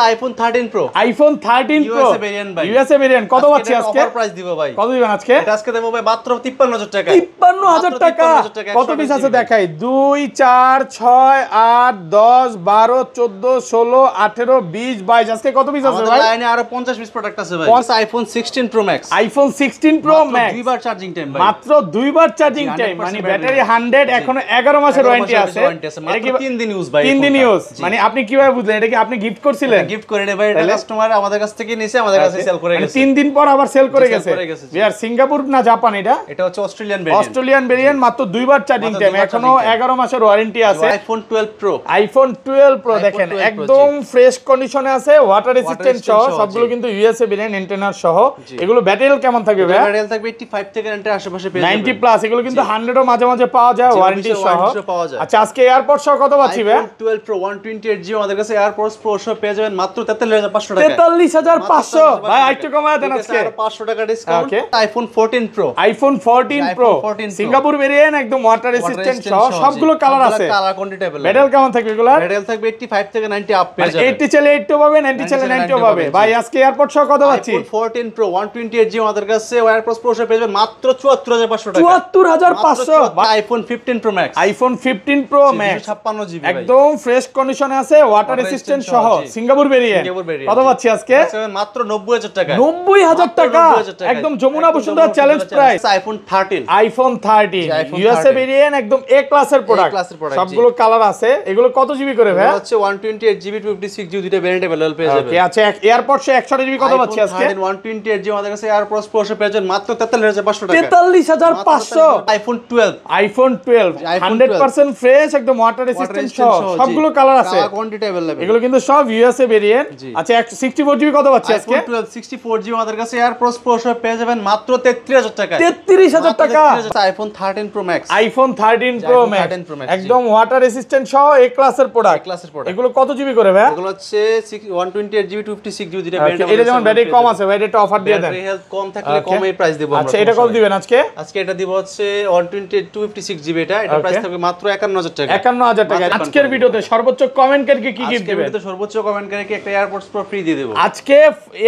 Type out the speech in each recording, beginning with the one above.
IPhone 13 pro USA variant ভাই USA variant কত পাচ্ছি আজকে অফার প্রাইস দিব ভাই কত দিবেন আজকে এটা আজকে দেব ভাই মাত্র 53000 টাকা 53000 টাকা কত পিস আছে দেখাই 2 4 6 8 10 12 14 16 18 20 22 আজকে কত পিস আছে ভাই লাইনে আরো 50 পিস প্রোডাক্ট আছে ভাই iPhone 16 pro max iPhone 16 pro max দুইবার চার্জিং টাইম ভাই মাত্র দুইবার চার্জিং টাইম মানে ব্যাটারি 100 এখনো 11 মাসের ওয়ারেন্টি আছে এটা কি 3 দিন ইউজ ভাই 3 দিন ইউজ মানে আপনি কিভাবে বুঝলেন এটা কি আপনি গিফট করছিলেন গিফট করে নে ভাই এটা কাস্টমার আমাদের কাছ থেকে নিছে আমাদের কাছে সেল করে গেছে 3 দিন পর আবার সেল করে গেছে আর সিঙ্গাপুর না জাপান এটা হচ্ছে অস্ট্রেলিয়ান ভেরিয়েন্ট মাত্র দুইবার চার্জিং টাইম এখনো 11 মাসের ওয়ারেন্টি আছে আইফোন 12 প্রো দেখেন একদম ফ্রেশ কন্ডিশনে আছে ওয়াটার রেজিস্ট্যান্ট সহ সবগুলো কিন্তু ইউএসএ ভেরিয়েন্ট এন্টেনার সহ এগুলো ব্যাটারি কেমন থাকবে ভাই ব্যাটারি থাকবে 85 থেকে 90 আশেপাশে পেয়ে যাবেন 90 প্লাস এগুলো কিন্তু 100 এর মাঝে মাঝে পাওয়া যায় ওয়ারেন্টি সহ আচ্ছা আজকে এয়ারপড সহ কত পাচ্ছি ভাই 12 প্রো 128 জিবি আমাদের কাছে এয়ারপডস প্রো সহ পেয়ে যাবেন মাত্র 43500 টাকা 43500 ভাই একটু কমায় দেন আজকে আরো 500 টাকা discount iPhone 14 pro Singapore variant একদম ওয়াটার রেজিস্ট্যান্ট সহ সবগুলো কালার আছে কালার কোয়ান্টিটি अवेलेबल ব্যাটারি কেমন থাকবে এগুলো ব্যাটারি থাকবে 85 থেকে 90 আপ পেয়ে যাবেন 80 চলে 80 পাবে 90 চলে 90 পাবে ভাই আজকে এয়ারপড সহ কত পাচ্ছি আইফোন 14 প্রো 128 জিবি আমাদের কাছে এয়ারপডস প্রো সহ পেয়ে যাবেন মাত্র 74500 টাকা 74500 iPhone 15 pro max iPhone 15 pro max 56 GB একদম ফ্রেশ কন্ডিশনে আছে ওয়াটার রেজিস্ট্যান্ট সহ সিঙ্গাপুর ভেরিয়েন্ট কত পাচ্ছি আজকে মাত্র 90000 টাকা 90000 টাকা একদম Jamuna Bashundhara challenge price iPhone 13 USA variant একদম এ ক্লাসের প্রোডাক্ট সবগুলো কালার আছে এগুলো কত জিবি করে ভাই হচ্ছে 128 জিবি 56 জিবি দুটো ভেরিয়েন্ট अवेलेबल পেয়ে যাবেন ওকে আচ্ছা এয়ারপড 128 জিবি কত পাচ্ছি আজকে 128 জিবি আমাদের কাছে এয়ারপডস প্রো পেয়ে যাবেন মাত্র 43500 টাকা 43500 আইফোন 12 100% ফ্রেশ একদম ওয়াটার রেজিস্ট্যান্ট সহ সবগুলো কালার আছে কালার কোয়ান্টিটি अवेलेबल এগুলো কিন্তু সব ইউএসএ ভেরিয়েন্ট আচ্ছা 64 জিবি কত পাচ্ছি আজকে আইফোন 12 64 জিবি আমাদের কাছে এয়ারপডস প্রো পেয়ে যাবেন মাত্র 33000 টাকা 33000 টাকা iPhone 13 pro max iPhone 13 pro max একদম ওয়াটার রেজিস্ট্যান্ট সহ এ ক্লাসের প্রোডাক্ট এগুলো কত জিবি করে ভাই এগুলো হচ্ছে 128 জিবি 56 জিবি দুটো ভেরিয়েন্ট এটা যেমন ব্যাটারি কম আছে ভাই এটা অফার দিয়ে দেন ব্যাটারি হেলথ কম থাকলে কমই প্রাইস দেব আমরা আচ্ছা এটা কত দিবেন আজকে এটা দিব হচ্ছে 128 256 জিবি এটা প্রাইস থাকবে মাত্র 51000 টাকা 51000 টাকা আজকের ভিডিওতে সর্বোচ্চ কমেন্টকারীকে কি গিফট দিবেন আজকের ভিডিওতে সর্বোচ্চ কমেন্টকারীকে একটা এয়ারপডস প্রো ফ্রি দিয়ে দেব আজকে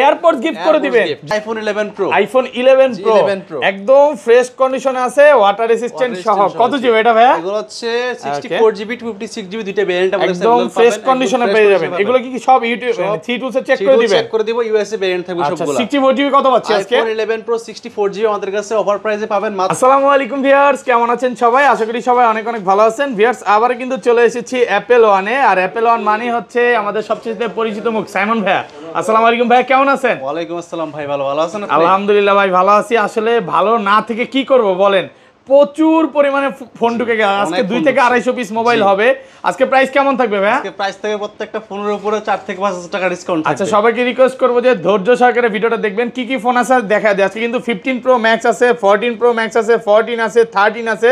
এয়ারপডস গিফট করে দিবেন আইফোন 11 প্রো আইফোন 11 প্রো একদম ফ্রেশ কন্ডিশনে আছে ওয়াটার রেজিস্ট্যান্ট সহ কত জিবি এটা ভাই এগুলো হচ্ছে 64 জিবি 56 জিবি দুটো ভেরিয়েন্ট আমাদের কাছে একদম ফ্রেশ কন্ডিশনে পেয়ে যাবেন এগুলো কি সব ইউটিউব 3 টুলসে চেক করে দিবেন চেক করে দিব ইউএসএ ভেরিয়েন্ট থাকবে সবগুলো 64 জিবি কত পাচ্ছি আজকে আইফোন 11 প্রো 64 জিবি আমাদের কাছে অফার প্রাইসে পাবেন মাত্র আসসালামু আলাইকুম ভিউয়ার্স কেমন আছেন সবাই আশা করি সবাই অনেক অনেক ভালো আছেন ভিউয়ার্স আবার কিন্তু চলে এসেছি অ্যাপল ওয়ানে আর অ্যাপল ওয়ান মানে হচ্ছে আমাদের সবচেয়ে পরিচিত মুখ সাইমন ভাই আসসালামু আলাইকুম ভাই কেমন আছেন ওয়া আলাইকুম আসসালাম ভাই ভালো আছেন আপনি আলহামদুলিল্লাহ ভাই ভালো আছি আসলে ভালো না থেকে কি করব বলেন প্রচুর পরিমাণে ফোন ঢুকে গেছে আজকে 2 থেকে 250 পিস মোবাইল হবে আজকে প্রাইস কেমন থাকবে ভাই আজকে প্রাইস থাকবে প্রত্যেকটা ফোনের উপরে 4 থেকে 5000 টাকা ডিসকাউন্ট থাকবে আচ্ছা সবাইকে রিকোয়েস্ট করব যে ধৈর্য সহকারে ভিডিওটা দেখবেন কি কি ফোন আছে দেখা দেয় আজকে কিন্তু 15 প্রো ম্যাক্স আছে 14 প্রো ম্যাক্স আছে 14 আছে 13 আছে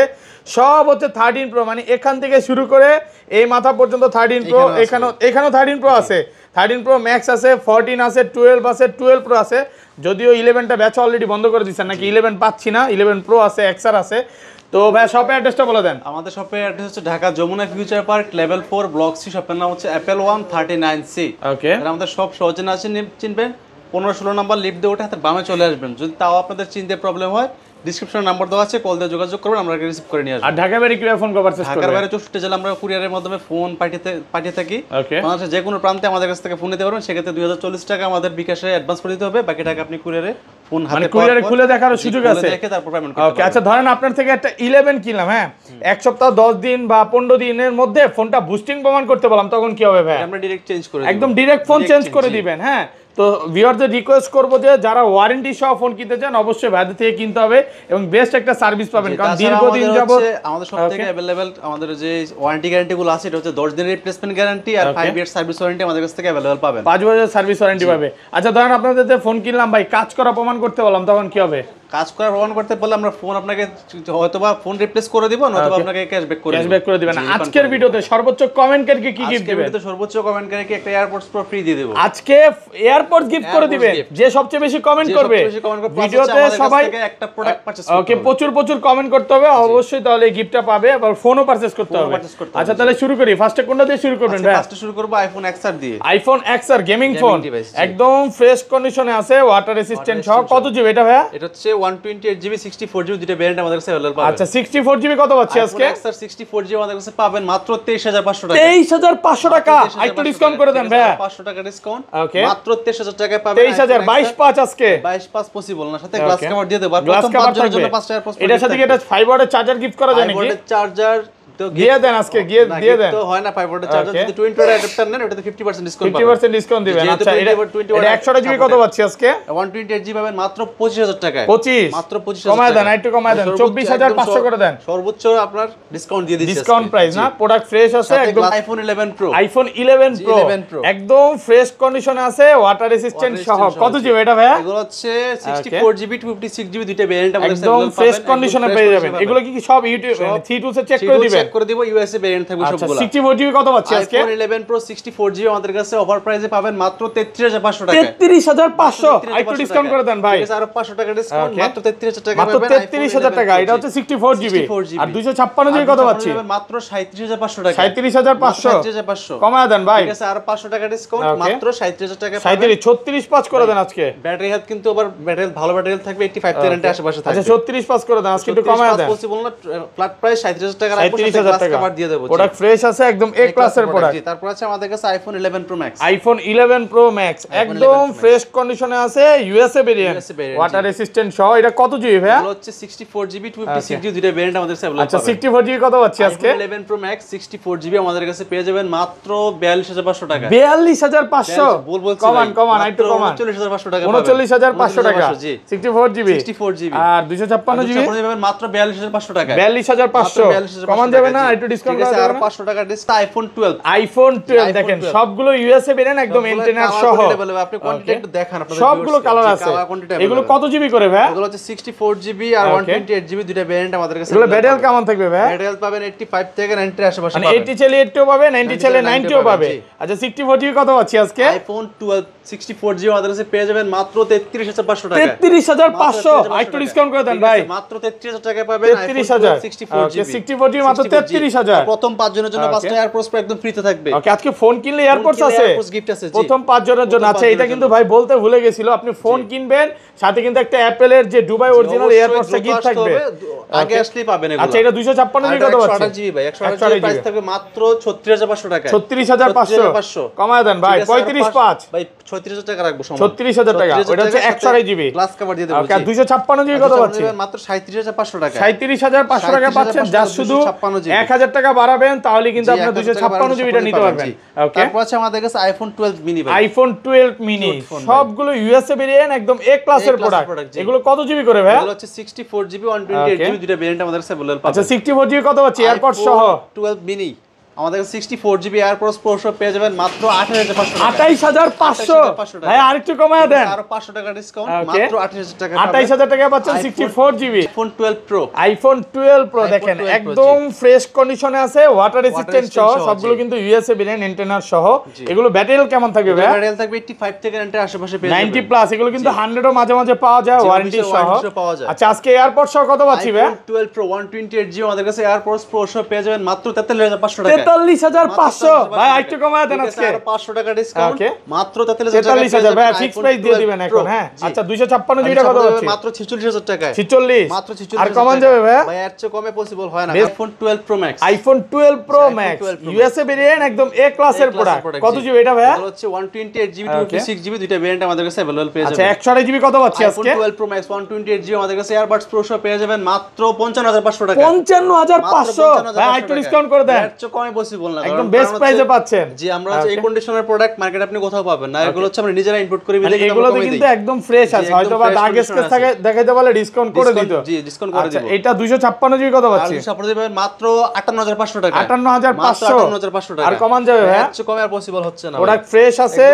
সব হচ্ছে 13 প্রো মানে এখান থেকে শুরু করে এই মাথা পর্যন্ত 13 প্রো এখানেও 13 প্রো আছে 13 প্রো ম্যাক্স আছে 14 আছে 12 আছে 12 প্রো আছে যদিও 11টা ব্যাচ অলরেডি বন্ধ করে দিয়েছেন নাকি 11 পাচ্ছি না 11 প্রো আছে এক্সআর আছে তো ভাই শপের অ্যাড্রেসটা বলে দেন আমাদের শপের অ্যাড্রেস হচ্ছে Dhaka Jamuna future park level 4 block C শপের নাম হচ্ছে অ্যাপল 139C ওকে আর আমাদের সব সহজে না চিনবেন 15-16 নাম্বার লিফট দিয়ে উঠে হাতের বামে চলে আসবেন যদি তাও আপনাদের চিনতে প্রবলেম হয় ডেসক্রিপশনে নাম্বার দেওয়া আছে কল দিয়ে যোগাযোগ করবেন আমরা রিসিভ করে নিয়ে আসব আর ঢাকা বাইরে কিভাবে ফোন করবার চেষ্টা করবেন ঢাকার বাইরে 64 জেলা আমরা কুরিয়ারের মাধ্যমে ফোন পাঠিয়ে থাকি বাংলাদেশের যে কোনো প্রান্তে আমাদের কাছ থেকে ফোন নিতে পারবেন সেক্ষেত্রে 2040 টাকা আমাদের বিকাশে অ্যাডভান্স করে দিতে হবে বাকি টাকা আপনি কুরিয়ারে ফোন হাতে কুরিয়ারে খুলে দেখার সুযোগ আছে দেখে তারপর পেমেন্ট করতে ওকে আচ্ছা ধরেন আপনার থেকে একটা 11 কিনলাম হ্যাঁ এক সপ্তাহ 10 দিন বা 15 দিনের মধ্যে ফোনটা বুস্টিং প্রমাণ করতে বললাম তখন কি হবে ভাই আমরা ডাইরেক্ট চেঞ্জ করে একদম ডাইরেক্ট ফোন চেঞ্জ করে দিবেন হ্যাঁ তো ভিউয়ারদের রিকোয়েস্ট করব যে যারা ওয়ারেন্টি সহ ফোন কিনতে চান অবশ্যই ভাইদের থেকে কিনতে হবে এবং বেস্ট একটা সার্ভিস পাবেন কারণ দীর্ঘদিন যাবত আমাদের সব থেকে अवेलेबल আমাদের যে ওয়ারেন্টি গ্যারান্টি গুলো আছে এটা হচ্ছে 10 দিনের রিপ্লেসমেন্ট গ্যারান্টি আর 5 ইয়ার সার্ভিস ওয়ারেন্টি আমাদের কাছ থেকে अवेलेबल পাবেন 5 বছরের সার্ভিস ওয়ারেন্টি পাবে আচ্ছা ধরেন আপনাদের যে ফোন কিনলাম ভাই কাজ করা প্রমাণ করতে বললাম তখন কি হবে কাজ করা প্রমাণ করতে পারলে আমরা ফোন আপনাকে হয়তোবা ফোন রিপ্লেস করে দিব, নয়তো আপনাকে ক্যাশব্যাক করে দিবেন। আজকের ভিডিওতে সর্বোচ্চ কমেন্টকারীকে কি গিফট দিবেন? আজকের সর্বোচ্চ কমেন্টকারীকে একটা এয়ারপডস প্রো ফ্রি দিয়ে দেব। আজকে এয়ারপডস গিফট করে দিবেন যে সবচেয়ে বেশি কমেন্ট করবে ভিডিওতে। সবাই একটা প্রোডাক্ট পারচেজ করতে হবে। ওকে, প্রচুর কমেন্ট করতে হবে অবশ্যই, তাহলে এই গিফটটা পাবে। আবার ফোনও পারচেজ করতে হবে। আচ্ছা তাহলে শুরু করি। ফার্স্টে কোনটা দিয়ে শুরু করবেন ভাই? ফার্স্টে শুরু করব আইফোন XR দিয়ে। আইফোন XR গেমিং ফোন, একদম ফ্রেশ কন্ডিশনে আছে, ওয়াটার রেসিস্ট্যান্ট সহ। কত জিবি এটা ভাইয়া? এটা হচ্ছে 128GB 64GB দুটো ভেরিয়েন্ট আমাদের কাছে अवेलेबल পাবেন। আচ্ছা 64GB কত পাচ্ছি আজকে? XR 64GB আমাদের কাছে পাবেন মাত্র 23500 টাকা। 23500 টাকা, একটু ডিসকাউন্ট করে দেন ভাইয়া। 500 টাকা ডিসকাউন্ট, ওকে মাত্র 23000 টাকায় পাবেন। 23000 22.5 আজকে 22.5 পসিবল না, সাথে গ্লাস কভার দিয়ে দেব। আর গ্লাস প্রথম কভার 5 জনের জন্য থাকবে। 5 টাকার পোস্ট। এটার সাথে কি এটা 5 ওয়াটের চার্জার গিফট করা যায় নাকি? চার্জার তো দিয়ে দেন আজকে, দিয়ে দেন। তো হয় না 5 ওয়াটের চার্জার, যদি 20 ওয়াটের অ্যাডাপ্টার নেন ওটাতে 50% ডিসকাউন্ট পাবেন। 50% ডিসকাউন্ট দিবেন। আচ্ছা এটা 128GB কত পাচ্ছি আজকে? 128GB পাবেন মাত্র 25000 টাকায়। 25 মাত্র 25000 কমায় দেন, একটু কমায় দেন, 24500 করে দেন। সর্বোচ্চ আপনার ডিসকাউন্ট দিয়ে দিচ্ছি। ডিসকাউন্ট প্রাইস না, প্রোডাক্ট ফ্রেশ আছে একদম। আইফোন 11 প্রো, আইফোন 11 প্রো একদম ফ্রেশ কন্ডিশনে আছে, ওয়াটার রেসিস্ট্যান্ট সহ। কত জিবি এটা ভাইয়া? এগুলো হচ্ছে 64GB 256GB দুইটা ভেরিয়েন্ট আমাদের কাছে একদম ফ্রেশ কন্ডিশনে পেয়ে যাবেন। এগুলো কি সব ইউটিউব 3 সে চেক করে দিবেন? চেক করে দিব, ইউএসএ ভেরিয়েন্ট থাকবে সবগুলো। 64GB কত পাচ্ছি আজকে? আইফোন 11 প্রো 64GB আমাদের কাছে অফার প্রাইসে পাবেন মাত্র 33500 টাকা। 33500, একটু ডিসকাউন্ট করে দেন ভাই। ঠিক আছে, আরো 500 টাকা ডিসকাউন্ট, মাত্র 33000 টাকা মাত্র পাবেন। 33000 টাকা। এটা হচ্ছে 64GB। আর 256GB কত পাচ্ছি? মাত্র 37500 টাকা। 37500 কমায় দেন ভাই। ঠিক আছে, আরো 500 টাকা ডিসকাউন্ট, মাত্র 37000 টাকা পাবেন। 365 করে দেন আজকে। ব্যাটারি হেলথ কিন্তু আবার ব্যাটারি ভালো ব্যাটারি হেলথ থাকবে, 85 থেকে আশেপাশে থাকবে। আচ্ছা 35 করে দেন আজকে, একটু কমায় দেন। পসিবল না, ফ্ল্যাট প্রাইস 37000 টাকা রাখবো, সাথে গ্লাস কভার দিয়ে দেব। প্রোডাক্ট ফ্রেশ আছে একদম এ ক্লাসের প্রোডাক্ট। তারপর আছে আমাদের কাছে iPhone 11 pro max. IPhone 11 pro max একদম ফ্রেশ কন্ডিশনে আছে, ইউএসএ ভেরিয়েন্ট, ওয়াটার রেসিস্ট্যান্ট সহ। এটা কত জিবি ভাই? এটা হচ্ছে 64GB 256GB দুটো ভেরিয়েন্ট আমাদের কাছে अवेलेबल আচ্ছা 64GB কত পাচ্ছি আজকে? আইফোন 11 প্রো ম্যাক্স 64GB আমাদের কাছে পেয়ে যাবেন মাত্র 42500 টাকা। 42500 কমান একটু কমান, 39500 টাকা, 39500 টাকা। 64GB 64GB আর 256GB পাবেন মাত্র 42500 টাকা। 42500 কমান যাবে না, একটু ডিসকাউন্ট ঠিক আছে, করে আর দেন। 500 টাকা ডিসকাউন্ট। আইফোন 12, আইফোন 12 দেখেন সবগুলো ইউএসএ ভেরিয়েন্ট একদম এন্টেনার সহ। আপনি কোয়ান্টিটি একটু দেখান আপনাদের সবগুলো কালার আছে। এগুলো কত জিবি করে ভাই? এগুলো হচ্ছে 64GB আর 128GB দুটো ভেরিয়েন্ট আমাদের কাছে। এগুলো ব্যাটারি কেমন থাকবে ভাই? ব্যাটারি পাবেন 85 থেকে 90 এর আশেপাশে মানে পাবেন। 80 চাইলে 80 ও পাবে, 90 চাইলে 90 ও পাবে। আচ্ছা 64GB কত পাচ্ছি আজকে? আইফোন 12 64GB আমাদের কাছে পেয়ে যাবেন মাত্র 33500 টাকা। 33500 একটু ডিসকাউন্ট করে দেন ভাই। মাত্র 33000 টাকা পাবেন। 33000 64GB মাত্র 33000। প্রথম 5 জনের জন্য 5টা এয়ারপোর্টস একদম ফ্রিতে থাকবে। ওকে, আজকে ফোন কিনলে এয়ারপোর্টস আছে, এয়ারপোর্টস গিফট আছে জি। প্রথম 5 জনের জন্য। আচ্ছা এটা কিন্তু ভাই বলতে ভুলে গেছিল, আপনি ফোন কিনবেন সাথে কিন্তু একটা অ্যাপেলের যে দুবাই অরিজিনাল এয়ারপোর্টসটা গিফট থাকবে। আগে আসলেই পাবেন এগুলো। আচ্ছা এটা 256GB কত পাচ্ছি? 128GB ভাই, 128GB প্রাইস থাকবে মাত্র 36500 টাকা। 36500 কমায় দেন ভাই। 355 ভাই 36000 টাকা রাখবো সময়। 36000 টাকা। ওটা হচ্ছে 128GB গ্লাস কভার দিয়ে দেব। ওকে, 256GB কত পাচ্ছি? মাত্র 37500 টাকা। 37500 টাকা পাচ্ছেন। যা শুধু 1000 টাকা বাড়াবেন তাহলে কিন্তু আপনি 256GB টা নিতে পারবেন। ওকে, তারপর আছে আমাদের কাছে আইফোন 12 মিনি ভাই। আইফোন 12 মিনি সবগুলো ইউএসএ ভেরিয়েন্ট একদম এ ক্লাসের প্রোডাক্ট। এগুলো কত জিবি করে ভাই? এগুলো হচ্ছে 64GB 128GB দুটো ভেরিয়েন্ট আমাদের কাছে अवेलेबल পাবেন। আচ্ছা 64GB কত পাচ্ছি এয়ারপড সহ? 12 মিনি আমাদের 64GB এয়ারপোর্টস প্রো সহ পেয়ে যাবেন মাত্র 28500 টাকা। 28500 ভাই আরেকটু কমায় দেন। আরো 500 টাকা ডিসকাউন্ট, মাত্র 28000 টাকা। 28000 টাকা পাচ্ছেন 64GB iPhone 12 pro. IPhone 12 pro দেখেন একদম ফ্রেশ কন্ডিশনে আছে, ওয়াটার রেসিস্ট্যান্ট সহ। সবগুলো কিন্তু ইউএসএ ভেরিয়েন্ট এন্টেনার সহ। এগুলো ব্যাটারি কেমন থাকবে ভাই? ব্যাটারি থাকবে 85 থেকে 90 এর আশেপাশে পেয়ে যাবেন। 90 প্লাস। এগুলো কিন্তু 100 ও মাঝে মাঝে পাওয়া যায় ওয়ারেন্টি সহ। আচ্ছা আজকে এয়ারপড সহ কত পাচ্ছি ভাই? আইফোন 12 প্রো 128GB আমাদের কাছে এয়ারপোর্টস প্রো সহ পেয়ে যাবেন মাত্র 43500 টাকা। 43500 ভাই একটু কমায় দেন আজকে। আর 500 টাকা ডিসকাউন্ট, মাত্র 43000 ভাই ফিক্স প্রাইস দিয়ে দিবেন এখন। হ্যাঁ আচ্ছা 256GB কত পাচ্ছি? মাত্র 46000 টাকা। 46 মাত্র 46000 আর কমান যাবে ভাই? ভাই এর চেয়ে কমে পসিবল হয় না। IPhone 12 pro max. IPhone 12 pro max USA variant একদম এ ক্লাসের প্রোডাক্ট। কত জিবি এটা ভাই? এটা হচ্ছে 128GB 256GB দুটো ভেরিয়েন্ট আমাদের কাছে अवेलेबल পেয়ে যাবেন। আচ্ছা 128GB কত পাচ্ছি আজকে? আইফোন 12 প্রো ম্যাক্স 128GB আমাদের কাছে এয়ারবাডস প্রো সহ পেয়ে যাবেন মাত্র 55500 টাকা। 55500 ভাই একটু ডিসকাউন্ট করে দেন। এর চেয়ে কমে পসিবল না, একদম বেস্ট প্রাইসে পাচ্ছেন। জি, আমরা এই কন্ডিশনের প্রোডাক্ট মার্কেটে আপনি কোথাও পাবেন না, এগুলো হচ্ছে আমরা নিজেরা ইম্পোর্ট করি, এগুলো কিন্তু একদম ফ্রেশ আছে, হয়তো বা দাগ স্কেচ থাকে দেখাইতে পারলে ডিসকাউন্ট করে দিত। জি, ডিসকাউন্ট করে দিব। এটা 256 জিবি কত পাচ্ছি? 256 জিবি মাত্র 58500 টাকা। 58500 টাকা। আর কমান যাবে ভাই? এর চেয়ে কমে আর পসিবল হচ্ছে না। প্রোডাক্ট ফ্রেশ আছে,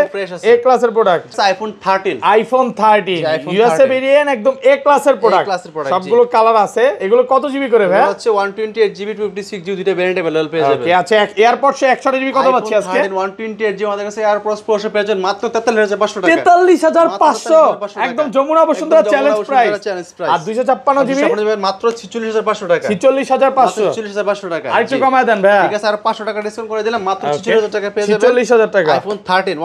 এ ক্লাসের product. IPhone 13, iPhone 13 USA variant, একদম এ ক্লাসের প্রোডাক্ট। সবগুলো কালার আছে। এগুলো কত জিবি করে ভাই? হচ্ছে 128 জিবি 256 জিবি দুটো ভেরিয়েন্ট अवेलेबल পেয়ে যাবেন। ওকে, আচ্ছা এয়ারপডস 128 জিবি কত পাচ্ছি আজকে? 128 জিবি আমাদের কাছে এয়ারপডস প্রো পেয়ে যাবেন মাত্র 43500 টাকা। 43500 একদম যমুনা বসুন্ধরা চ্যালেঞ্জ প্রাইস। আর 256 জিবি মাত্র 46500 টাকা। 46500 46500 টাকা। আরেকটু কমায় দেন ভাই। ঠিক আছে, আর 500 টাকা ডিসকাউন্ট করে দিলাম, মাত্র 46000 টাকা পেয়ে যাবেন। 46000 টাকা আইফোন 13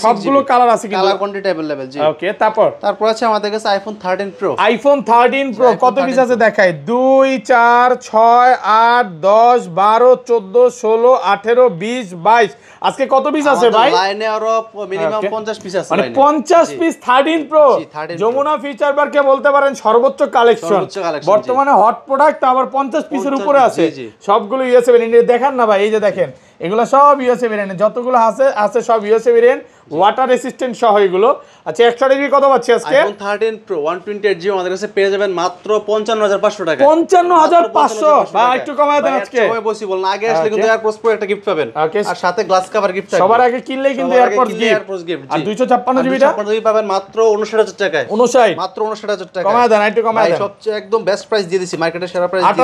সবগুলো কালার আছে কিন্তু, কালার কোয়ান্টিটি अवेलेबल। জি, ওকে। তারপর আছে আমাদের কাছে আইফোন 13 প্রো। আইফোন 13 প্রো কত পিস আছে দেখাই? 2 4 6 8 10 12 14 16 18 20 22 আজকে কত পিস আছে ভাই? লাইনে আরো মিনিমাম 50 পিস আছে, মানে 50 পিস 13 প্রো। যমুনা ফিচার পার্কে বলতে পারেন সর্বোচ্চ কালেকশন বর্তমানে হট প্রোডাক্ট, আবার 50 পিসের উপরে আছে। সবগুলো ইউএসএ ভেরিয়েন্ট দেখান না ভাই, এই যে দেখেন এগুলো সব ইউএসএ ভেরিয়েন্ট, যতগুলো আছে সব ইউএসএ ভেরিয়েন্ট, ওয়াটার রেসিস্ট্যান্ট সহ এগুলো। আচ্ছা 128 জিবি কত পাচ্ছি আজকে? আইফোন 13 প্রো 128 জিবি আমাদের কাছে পেয়ে যাবেন মাত্র 55500 টাকা। 55500 ভাই, একটু কমায় দেন আজকে। সবাই পসিবল না, আগে আসলে কিন্তু এয়ারপডস প্রো একটা গিফট পাবেন, আর সাথে গ্লাস কভার গিফট থাকবে। সবার আগে কিনলে কিন্তু এয়ারপডস গিফট। আর 256 জিবিটা 256 জিবি পাবেন মাত্র 59000 টাকায়। 59 মাত্র 59000 টাকা। কমায় দেন, একটু কমায় দেন। সবচেয়ে একদম বেস্ট প্রাইস দিয়ে দিছি, মার্কেটের সেরা প্রাইস দিয়ে দিছি।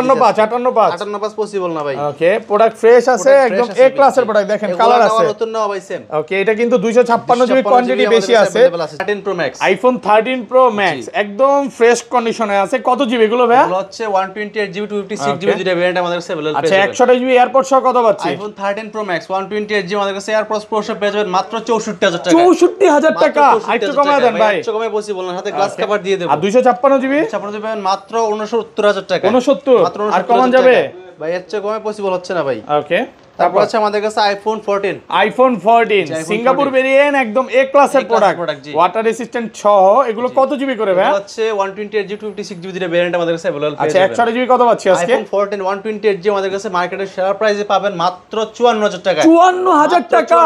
58 পসিবল না ভাই। ওকে, প্রোডাক্ট ফ্রেশ আছে, একদম এ ক্লাসের প্রোডাক্ট। দেখেন কালার আছে, নতুন নাও ভাই সেম। ওকে, এটা কিন্তু 256 জিবি কোয়ান্টিটি বেশি আছে। 13 pro max, iPhone 13 pro max একদম ফ্রেশ কন্ডিশনে আছে। কত জিবি এগুলো ভাই? এগুলো হচ্ছে 128 জিবি 256 জিবি দুটো ভেরিয়েন্ট আমাদের কাছে अवेलेबल আচ্ছা 128 জিবি এয়ারপড সহ কত পাচ্ছি? আইফোন 13 প্রো ম্যাক্স 128 জিবি আমাদের কাছে এয়ারপডস প্রো সহ পেয়ে যাবেন মাত্র 64000 টাকা। 64000 টাকা, একটু কমায় দেন ভাই। একটু কমে পসিবল না, সাথে গ্লাস কভার দিয়ে দেব। আর 256 জিবি 256 জিবি পাবেন মাত্র 69000 টাকা। 69 মাত্র আর কমান যাবে ভাই, এর চেয়ে কমে পসিবল হচ্ছে না ভাই। ওকে, তারপর আছে আমাদের কাছে আইফোন 14 সিঙ্গাপুর ভেরিয়েন্ট, একদম এ ক্লাসের প্রোডাক্ট, ওয়াটার রেসিস্ট্যান্ট সহ। এগুলো কত জিবি করে ভাই? হচ্ছে 128 জিবি 256 জিবি দুটো ভেরিয়েন্ট আমাদের কাছে अवेलेबल পেয়ে আচ্ছা যাবেন। 128 জিবি কত পাচ্ছি আজকে? আইফোন 14 128 জিবি আমাদের কাছে মার্কেটের সেরা প্রাইসে পাবেন মাত্র 54000 টাকা। 54000 টাকা,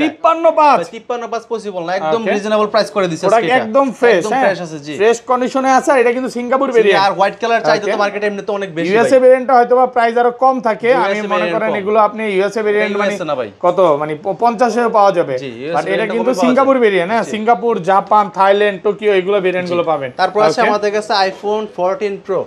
53.5 পসিবল না, একদম রিজনেবল প্রাইস করে দিয়েছে আজকে। একদম ফ্রেশ, একদম ফ্রেশ আছে। জি, ফ্রেশ কন্ডিশনে আছে। আর এটা কিন্তু সিঙ্গাপুর ভেরিয়েন্ট, আর হোয়াইট কালার চাইতে তো মার্কেটে এমনি তো অনেক বেশি। ইউএসএ ভেরিয়েন্টটা হয়তোবা প্রাইস আরো কম থাকে, আমি মনে করেন এগুলো আপনি ইউএসএ ভেরিয়েন্ট মানে কত মানে 50 এও পাওয়া যাবে, বাট এটা কিন্তু সিঙ্গাপুর ভেরিয়েন্ট। হ্যাঁ, সিঙ্গাপুর, জাপান, থাইল্যান্ড, টোকিও এগুলো ভেরিয়েন্ট গুলো পাবেন। তারপর আছে আমাদের কাছে আইফোন 14 প্রো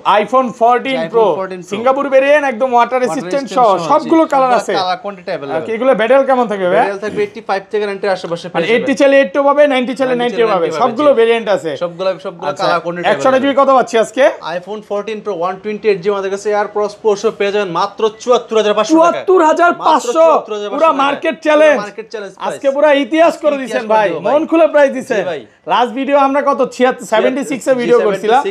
সিঙ্গাপুর ভেরিয়েন্ট, একদম ওয়াটার রেসিস্ট্যান্ট সহ সবগুলো কালার আছে। Colour quantity available. ওকে, এগুলো ব্যাটেল কেমন থাকবে ভাই? ব্যাটেল থাকবে 85 থেকে 90 এর আশেপাশে মানে পেয়ে যাবেন। 80 চাইলে 80 পাবে, 90 চাইলে 90 পাবে, সবগুলো ভেরিয়েন্ট আছে। সবগুলো কালার কোয়ান্টিটি 128 জিবি কত পাচ্ছি আজকে? আইফোন 14 প্রো 128 জিবি আমাদের কাছে এয়ারপডস প্রো সহ পেয়ে যাবেন মাত্র 74500 টাকা। 74500 পুরো মার্কেট চ্যালেঞ্জ। আজকে পুরো ইতিহাস করে দিবেন ভাই, মন খুলে প্রাইস দিবেন। লাস্ট ভিডিও আমরা কত 76 এ ভিডিও করছিলাম,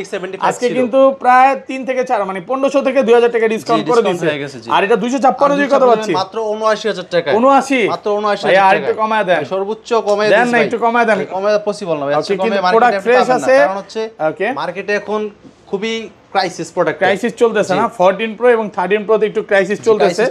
আজকে কিন্তু প্রায় 3 থেকে 4 মানে 1500 থেকে 2000 টাকা ডিসকাউন্ট করে দিয়েছে। আর এটা 256 জিবি কত পাচ্ছি? মাত্র 79000 টাকা। 79 মাত্র 79000 ভাই, টাকা। আর একটু কমায় দেন, সর্বোচ্চ কমে দেন না, একটু কমায় দেন। কমে পসিবল না ভাই, আজকে কমে কিন্তু মার্কেটে প্রোডাক্ট ফ্রেশ আছে। কারণ হচ্ছে মার্কেটে এখন খুবই ক্রাইসিস প্রোডাক্ট, ক্রাইসিস চলতেছে না? 14 প্রো এবং 13 প্রো তে একটু ক্রাইসিস চলতেছে।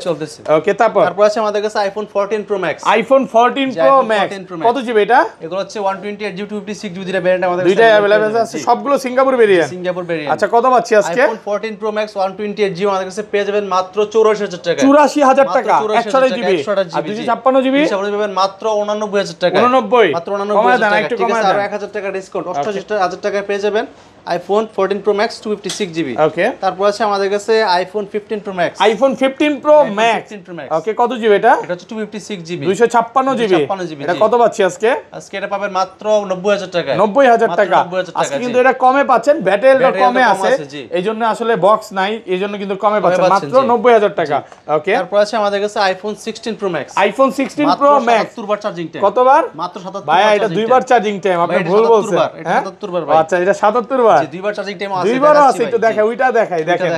ওকে, তারপর আছে আমাদের কাছে iPhone 14 Pro max. IPhone 14 Pro max কত জিবি এটা? এগুলো হচ্ছে 128 জিবি 256 জিবি দুটো ভেরিয়েন্ট আমাদের কাছে দুইটাই अवेलेबल আছে, সবগুলো সিঙ্গাপুর ভেরিয়েন্ট। আচ্ছা কত পাচ্ছি আজকে? আইফোন 14 প্রো ম্যাক্স 128 জিবি আমাদের কাছে পেয়ে যাবেন মাত্র 84000 টাকা। 84000 টাকা 128 জিবি। আর 256 জিবি পাবেন মাত্র 89000 টাকা। 89 মাত্র 89000 টাকা। একটু ঠিক কমায় আছে, আর দেন। 1000 টাকা ডিসকাউন্ট 88000 টাকায় পেয়ে যাবেন iPhone 14 Pro Max 256 GB. Okay, তারপর আছে আমাদের কাছে iPhone 15 pro max. IPhone 15 pro Max. Okay, কত জিবি এটা? এটা হচ্ছে 256 জিবি। 256 জিবি। এটা কত পাচ্ছি আজকে? আজকে এটা পাবেন মাত্র 90000 টাকা। 90000 টাকা। আজকে কিন্তু এটা কমে পাচ্ছেন, ব্যাটেলটা কমে আছে, এইজন্য আসলে বক্স নাই, এইজন্য কিন্তু কমে পাচ্ছেন মাত্র 90000 টাকা। ওকে, তারপর আছে আমাদের কাছে iPhone 16 pro max. IPhone 16 pro max 77 বার চার্জিং টাইম। কতবার? মাত্র 77 ভাই, এটা দুইবার চার্জিং টাইম, আপনি ভুল বলছেন। হ্যাঁ, 77 বার ভাই। আচ্ছা, এটা 77 বার। জি, দুইবার চার্জিং টাইম আছে। দুইবারও আছে, একটু দেখাই, ওইটা দেখাই, দেখেন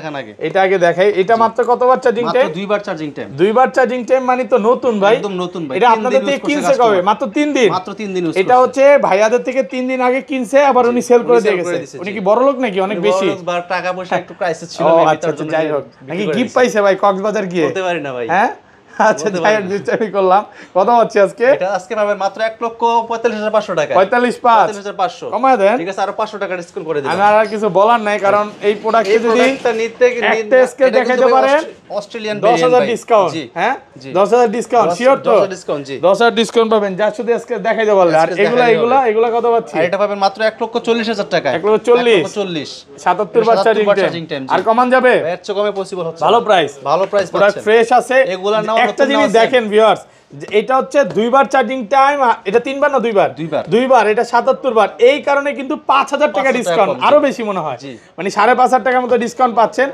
এটা আগে দেখাই। এটা মাত্র কতবার চার্জিং টাইম? মাত্র দুইবার চার্জিং টাইম। দুইবার চার্জিং টাইম মানে তো নতুন ভাই, একদম নতুন ভাই। এটা আপনাদের থেকে কিনছে কবে? মাত্র 3 দিন। মাত্র 3 দিন ইউজ এটা হচ্ছে ভাইয়াদের থেকে 3 দিন আগে কিনছে, আবার উনি সেল করে দিয়ে গেছে। উনি কি বড় লোক নাকি? অনেক বেশি টাকা পয়সা একটু ক্রাইসিস ছিল না, আচ্ছা যাই হোক। নাকি গিফট পাইছে ভাই কক্সবাজার গিয়ে? বলতে পারি না ভাই। হ্যাঁ, আচ্ছা যাই হোক, দুষ্টামি করলাম। কত পাচ্ছি আজকে? এটা আজকে পাবেন মাত্র 1,45,500 টাকা। 45,500 45,500 কমায় দেন। ঠিক আছে, আরো 500 টাকা ডিসকাউন্ট করে দিলাম। আমার আর কিছু বলার নাই, কারণ এই প্রোডাক্টে এই যদি প্রোডাক্টটা নিতে একটা স্কেল দেখাইতে পারেন অস্ট্রেলিয়ান 10,000 ডিসকাউন্ট। জি হ্যাঁ জি 10,000 ডিসকাউন্ট শিওর তো? 10,000 ডিসকাউন্ট জি 10,000 ডিসকাউন্ট পাবেন যা শুধু স্কেল দেখাইতে পারলে। আর স্কেচ এগুলা দেখাইতে এগুলা এগুলা কত পাচ্ছি? আর এটা পাবেন মাত্র 1,40,000 টাকা। 1,40,000 1,40,000 77 বার চার্জিং টাইম। আর কমান যাবে? এর চেয়ে কমে পসিবল হচ্ছে ভালো প্রাইস, ভালো প্রাইস প্রোডাক্ট পাচ্ছেন। ফ্রেশ আছে। এগুলা নাও একটা নতুন জিনিস নাও আছে। দেখেন ভিউয়ার্স, এটা হচ্ছে 2 বার চার্জিং টাইম, এটা 3 বার না 2 বার? 2 বার, এটা 77 বার। এই কারণে কিন্তু 5,000 টাকা 5,000 ডিসকাউন্ট, কম, জি। আরো বেশি মনে হয়, জি। মানে 5,500 টাকার মতো ডিসকাউন্ট পাচ্ছেন।